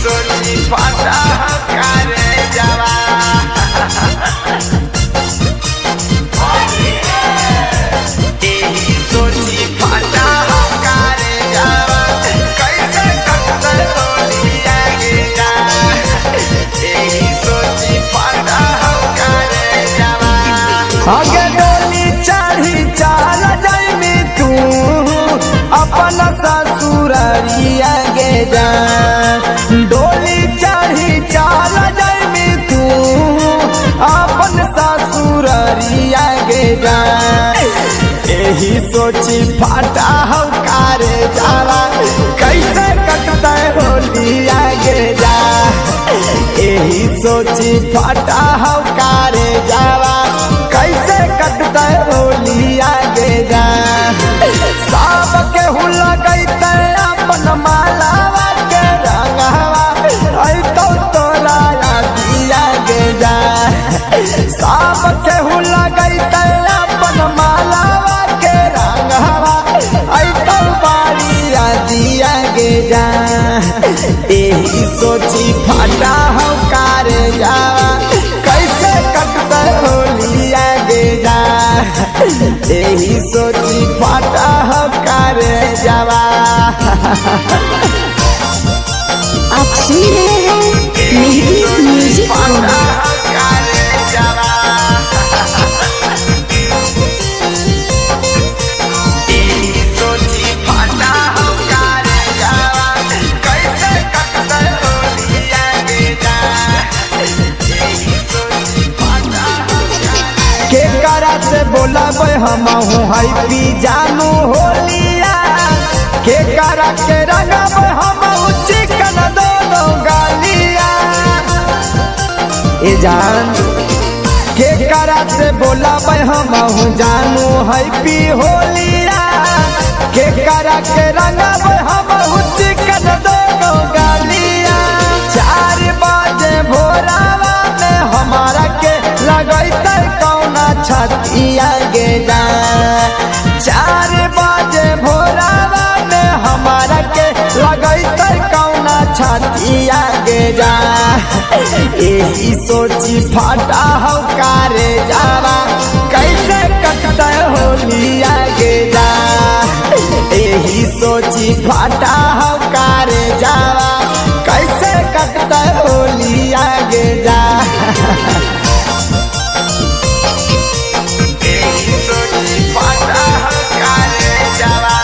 सोची फाटा करे जावा सोची फाटा करे जावा कैसे कटते होलिया गे जा सोची फाटा करे जावा आगे डोली चढ़ी चाल जाइमी तू अपन ससुररिया गे जा डोली चढ़ी चाल जाइमी तू अपन ससुररिया गे जा एही सोची फाटा करे जावा कैसे कटते होलिया गे जा एही सोची फाटा करे जावा कैसे कटते होलिया गे जा सब के हुला गईते अपन मालावा के रंगवा ऐ तो तोरा दिया गे जा सब के हुला गईते अपन मालावा के रंगवा ऐ तो बारिया दिया गे जा एही सोची फाटा करे जावा कैसे कटते होलिया गे जा एही सोची फाटा करे जावा। आप सुन रहे हैं मेहदी म्यूजिक फाटा करे जावा सोची फाटा करे जावा कैसे कटते होलिया गे जा सोची फाटा के करा से बोला हम है पी जानू होलिया के करा के रंगब हम चिकन दोनों गालिया ए जान के करा से बोला हम जानू है पी होलिया के करा के रंगब हम चिकन दोनों गालिया 4 बजे भोरावा में हमारा के लगैते कौना छतिया गे जा 4 बजे भोरावा में हमारा के लगैते कौना छतिया गे जा एही सोची फाटा करे जावा कैसे कटते होलिया गे जा एही सोची फाटा करे जावा कैसे कटते होलिया गे जा सोची फाटा करे जावा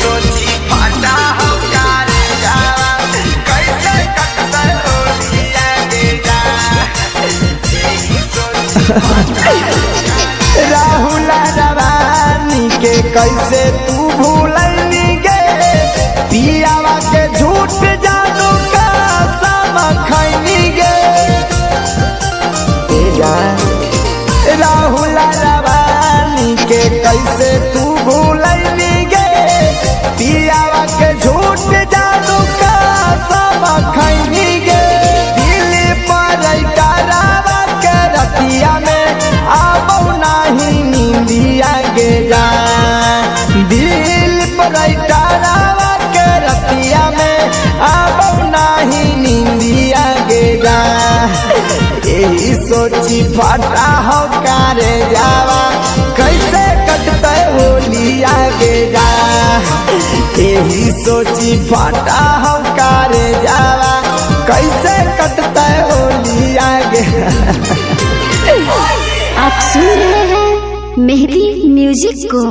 सोची फाटा करे जावा कैसे कटते होलिया गे जा राहुल रवानी के कैसे तू भूलनी गे पियावा के झूठ जानू का सब खैनी गे राहुल रवानी के कैसे तू भूलनी गे पियावा के झूठ जानू का सब खैनी गे दिल्ली पर करावा के रतिया में आबौ नाही नींदिया गे जा दिल पर करावा के रतिया में आबौ नाही नींदिया गे जा एही सोची फाटा करे जावा कैसे कटते होलिया गे जा एही सोची फाटा करे जावा कैसे कटते होलिया गे आप सुन रहे हैं मेहदी म्यूजिक को।